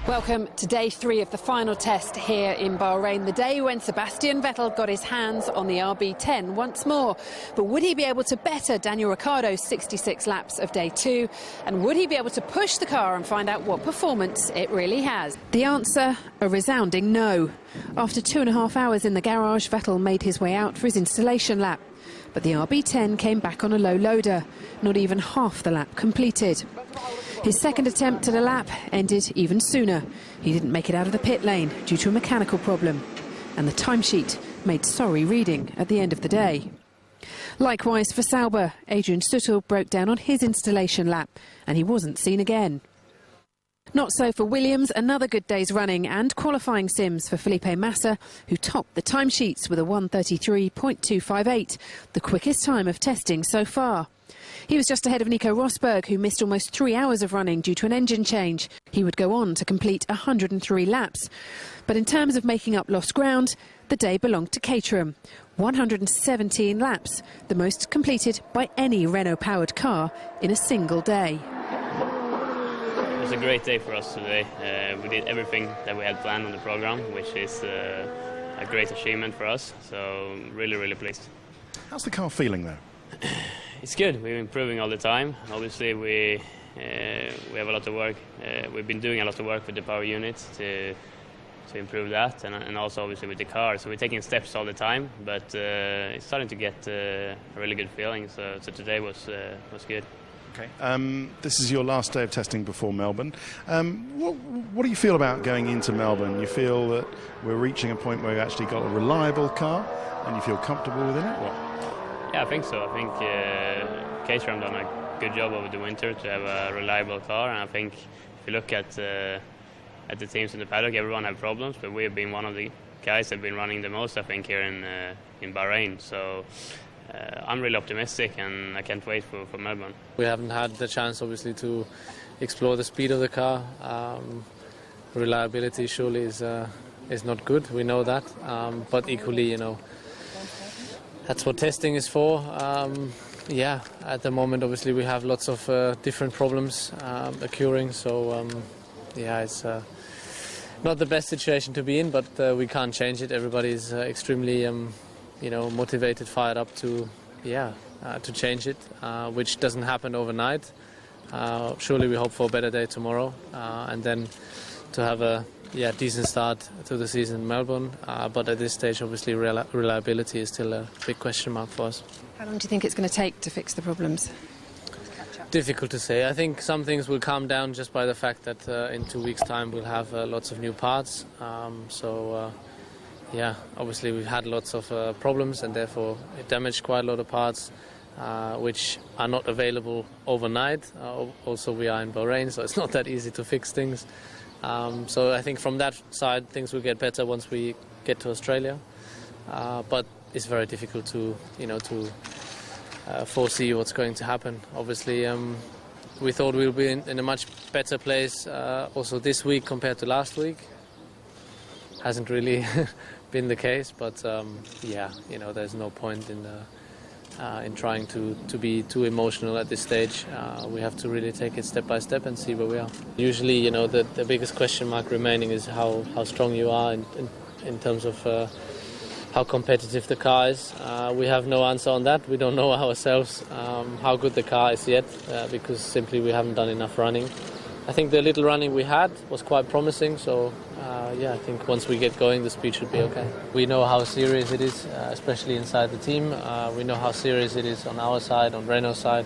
Welcome to day 3 of the final test here in Bahrain, the day when Sebastian Vettel got his hands on the RB10 once more. But would he be able to better Daniel Ricciardo's 66 laps of day 2? And would he be able to push the car and find out what performance it really has? The answer, a resounding no. After 2.5 hours in the garage, Vettel made his way out for his installation lap. But the RB10 came back on a low loader, not even half the lap completed. His second attempt at a lap ended even sooner. He didn't make it out of the pit lane due to a mechanical problem. And the timesheet made sorry reading at the end of the day. Likewise for Sauber, Adrian Sutil broke down on his installation lap and he wasn't seen again. Not so for Williams, another good day's running and qualifying sims for Felipe Massa, who topped the timesheets with a 1:33.258, the quickest time of testing so far. He was just ahead of Nico Rosberg, who missed almost 3 hours of running due to an engine change. He would go on to complete 103 laps. But in terms of making up lost ground, the day belonged to Caterham. 117 laps, the most completed by any Renault-powered car in a single day. It was a great day for us today. We did everything that we had planned on the program, which is a great achievement for us. So really pleased. How's the car feeling though? It's good. We're improving all the time. Obviously, we have a lot of work. We've been doing a lot of work with the power units to improve that, and also obviously with the car. So we're taking steps all the time, but it's starting to get a really good feeling. So today was good. Okay. This is your last day of testing before Melbourne. What do you feel about going into Melbourne? You feel that we're reaching a point where we've actually got a reliable car, and you feel comfortable within it? What? Yeah, I think so. I think Caterham done a good job over the winter to have a reliable car, and I think if you look at the teams in the paddock, everyone have problems, but we have been one of the guys that have been running the most, I think, here in Bahrain. So I'm really optimistic, and I can't wait for Melbourne. We haven't had the chance, obviously, to explore the speed of the car. Reliability surely is not good. We know that, but equally, that's what testing is for. Yeah, at the moment, obviously, we have lots of different problems occurring. So, yeah, it's not the best situation to be in, but we can't change it. Everybody is extremely, motivated, fired up to change it, which doesn't happen overnight. Surely we hope for a better day tomorrow, and then to have a decent start to the season in Melbourne, but at this stage obviously reliability is still a big question mark for us. How long do you think it's going to take to fix the problems? Difficult to say. I think some things will calm down just by the fact that in 2 weeks' time we'll have lots of new parts. Obviously we've had lots of problems and therefore it damaged quite a lot of parts which are not available overnight. Also we are in Bahrain, so it's not that easy to fix things. So I think from that side things will get better once we get to Australia, but it's very difficult to foresee what's going to happen. Obviously we thought we'll be in a much better place also this week compared to last week. Hasn't really been the case, but there's no point in trying to be too emotional at this stage. We have to really take it step by step and see where we are. Usually, the biggest question mark remaining is how strong you are in terms of how competitive the car is. We have no answer on that. We don't know ourselves how good the car is yet because simply we haven't done enough running. I think the little running we had was quite promising, so I think once we get going the speed should be okay. We know how serious it is, especially inside the team. We know how serious it is on our side, on Renault's side.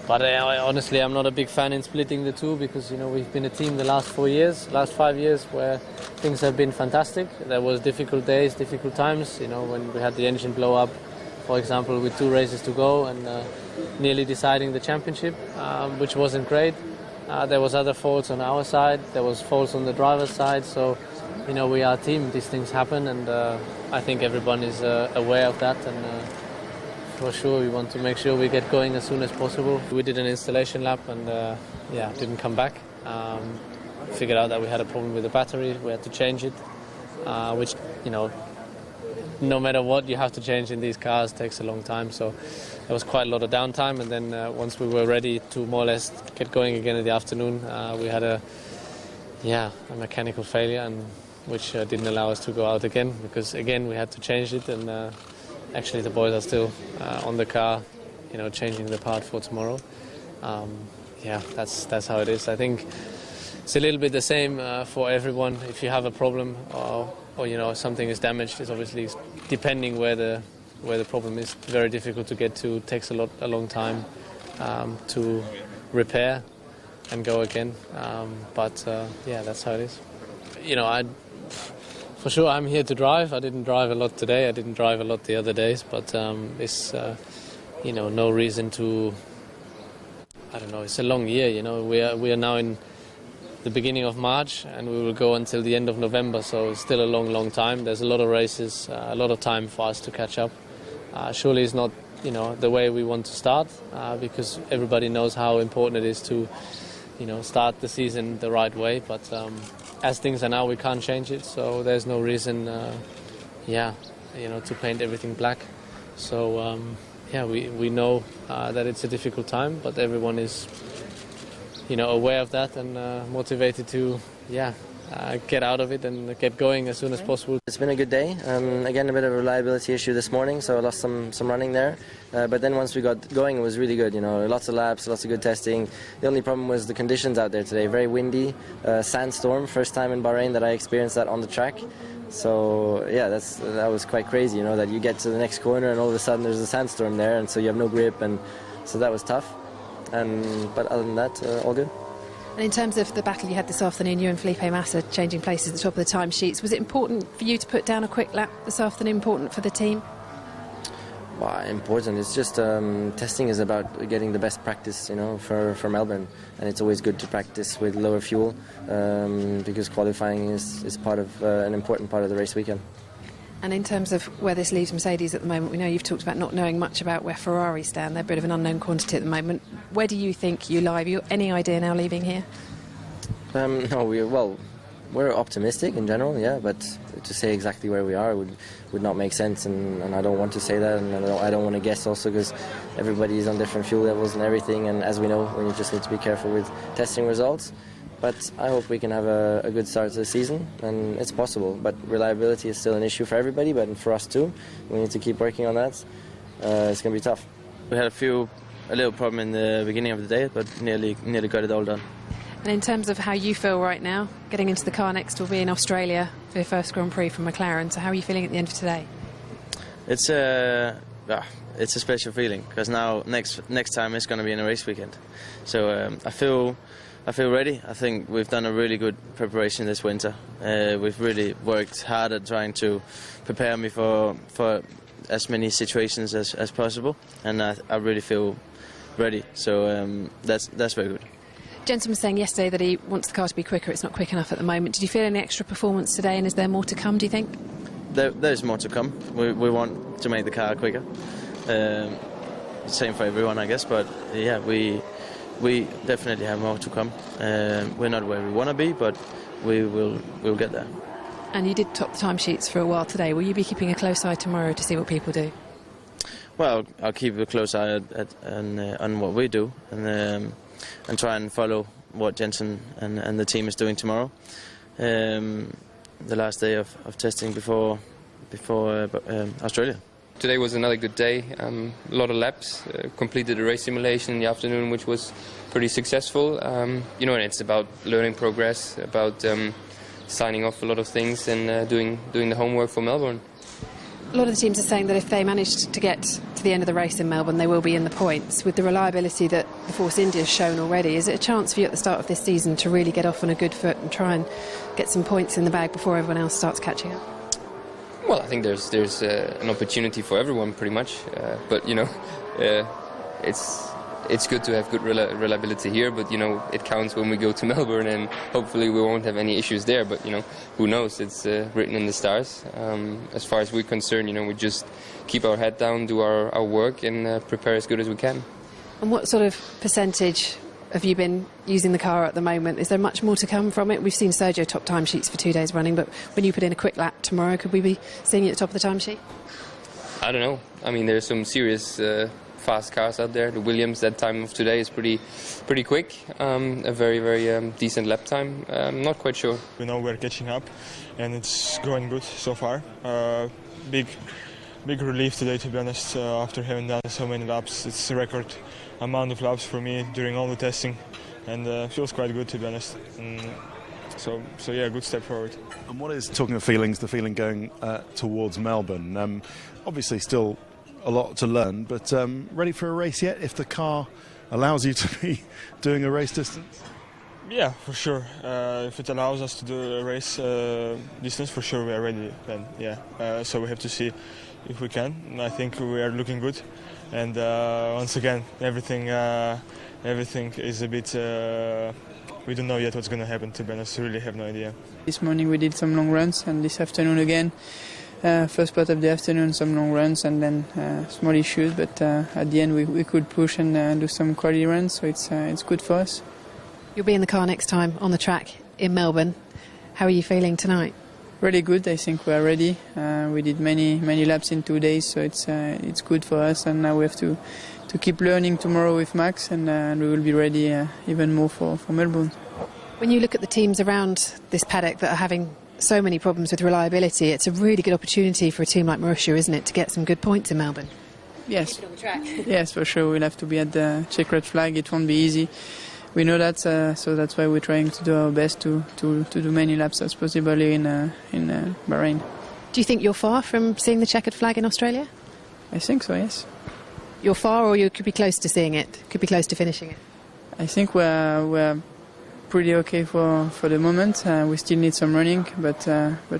But honestly, I'm not a big fan in splitting the two because we've been a team the last 5 years where things have been fantastic. There was difficult days, difficult times, when we had the engine blow up, for example, with 2 races to go and nearly deciding the championship, which wasn't great. There was other faults on our side, there was faults on the driver's side, so we are a team, these things happen, and I think everyone is aware of that, and for sure we want to make sure we get going as soon as possible. We did an installation lap and didn't come back. Figured out that we had a problem with the battery, we had to change it, which no matter what you have to change in these cars, takes a long time, so there was quite a lot of downtime, and then once we were ready to more or less get going again in the afternoon, we had a a mechanical failure, and which didn't allow us to go out again, because again we had to change it, and actually the boys are still on the car, changing the part for tomorrow. That's how it is. I think it's a little bit the same for everyone. If you have a problem or something is damaged, it's obviously, depending where the problem is, very difficult to get to. It takes a long time to repair and go again. But that's how it is. For sure, I'm here to drive. I didn't drive a lot today. I didn't drive a lot the other days. But it's no reason to. I don't know. It's a long year. We are now in the beginning of March, and we will go until the end of November. So it's still a long time. There's a lot of races, a lot of time for us to catch up. Surely it's not the way we want to start, because everybody knows how important it is to start the season the right way. But as things are now, we can't change it, so there's no reason to paint everything black. So we know that it's a difficult time, but everyone is aware of that and motivated to get out of it and get going as soon as possible. It's been a good day. Again, a bit of a reliability issue this morning, so I lost some running there. But then once we got going, it was really good. Lots of laps, lots of good testing. The only problem was the conditions out there today. Very windy, sandstorm. First time in Bahrain that I experienced that on the track. So that was quite crazy. That you get to the next corner and all of a sudden there's a sandstorm there, and so you have no grip, and so that was tough. But other than that, all good. And in terms of the battle you had this afternoon, you and Felipe Massa changing places at the top of the timesheets, was it important for you to put down a quick lap this afternoon, important for the team? Well, important. It's just testing is about getting the best practice, for Melbourne. And it's always good to practice with lower fuel because qualifying is part of an important part of the race weekend. And in terms of where this leaves Mercedes at the moment, we know you've talked about not knowing much about where Ferrari stand. They're a bit of an unknown quantity at the moment. Where do you think you lie? Have you any idea now leaving here? No, we're optimistic in general, but to say exactly where we are would not make sense, and I don't want to say that, and I don't want to guess also, because everybody is on different fuel levels and everything, and as we know, we just need to be careful with testing results. But I hope we can have a good start to the season, and it's possible. But reliability is still an issue for everybody, but for us too. We need to keep working on that. It's going to be tough. We had a little problem in the beginning of the day, but nearly got it all done. And in terms of how you feel right now, getting into the car next will be in Australia for your first Grand Prix from McLaren. So how are you feeling at the end of today? It's a special feeling, because now next time it's going to be in a race weekend. So I feel ready. I think we've done a really good preparation this winter. We've really worked hard at trying to prepare me for as many situations as possible, and I really feel ready. So that's very good. Jensen was saying yesterday that he wants the car to be quicker. It's not quick enough at the moment. Did you feel any extra performance today, and is there more to come, do you think? There's more to come. We want to make the car quicker. Same for everyone, I guess, but we definitely have more to come. We're not where we want to be, but we'll get there. And you did top the timesheets for a while today. Will you be keeping a close eye tomorrow to see what people do? Well, I'll keep a close eye on what we do, and try and follow what Jensen and the team is doing tomorrow. The last day of testing before Australia. Today was another good day. A lot of laps. Completed a race simulation in the afternoon, which was pretty successful. And it's about learning progress, about signing off a lot of things, and doing the homework for Melbourne. A lot of the teams are saying that if they managed to get to the end of the race in Melbourne, they will be in the points. With the reliability that the Force India has shown already, is it a chance for you at the start of this season to really get off on a good foot and try and get some points in the bag before everyone else starts catching up? Well, I think there's an opportunity for everyone, pretty much. But it's good to have good reliability here. But it counts when we go to Melbourne, and hopefully we won't have any issues there. But who knows? It's written in the stars. As far as we're concerned, we just keep our head down, do our work, and prepare as good as we can. And what sort of percentage have you been using the car at the moment? Is there much more to come from it? We've seen Sergio top timesheets for 2 days running, but when you put in a quick lap tomorrow, could we be seeing you at the top of the timesheet? I don't know. I mean, there's some serious fast cars out there. The Williams that time of today is pretty quick. A very decent lap time. I'm not quite sure. We know we're catching up, and it's going good so far. Big relief today, to be honest, after having done so many laps. It's a record amount of laps for me during all the testing, and feels quite good, to be honest. So yeah, good step forward. And what is, talking of feelings, the feeling going towards Melbourne? Obviously still a lot to learn, but ready for a race yet, if the car allows you to be doing a race distance? Yeah, for sure. If it allows us to do a race distance, for sure we are ready then, yeah. So we have to see if we can. I think we are looking good. And once again, everything is a bit... we don't know yet what's going to happen, to be honest. We really have no idea. This morning we did some long runs, and this afternoon again. First part of the afternoon, some long runs, and then small issues. But at the end, we could push and do some quality runs, so it's good for us. You'll be in the car next time on the track in Melbourne. How are you feeling tonight? Really good. I think we are ready. We did many laps in 2 days, so it's good for us. And now we have to keep learning tomorrow with Max, and we will be ready even more for Melbourne. When you look at the teams around this paddock that are having so many problems with reliability, it's a really good opportunity for a team like Marussia, isn't it, to get some good points in Melbourne? Yes. Keep it on the track. Yes, for sure. We'll have to be at the checkered flag. It won't be easy. We know that, so that's why we're trying to do our best to do many laps as possible in Bahrain. Do you think you're far from seeing the checkered flag in Australia? I think so, yes. You're far, or you could be close to seeing it, could be close to finishing it? I think we're pretty okay for the moment. We still need some running, but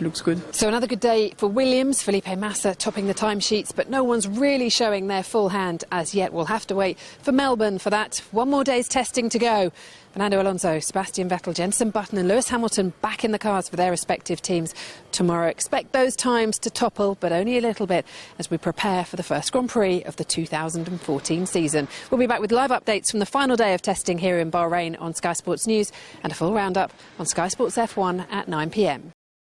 looks good. So another good day for Williams. Felipe Massa topping the timesheets, but no one's really showing their full hand as yet. We'll have to wait for Melbourne for that. One more day's testing to go. Fernando Alonso, Sebastian Vettel, Jenson Button and Lewis Hamilton back in the cars for their respective teams tomorrow. Expect those times to topple, but only a little bit, as we prepare for the first Grand Prix of the 2014 season. We'll be back with live updates from the final day of testing here in Bahrain on Sky Sports News, and a full roundup on Sky Sports F1 at 9 p.m.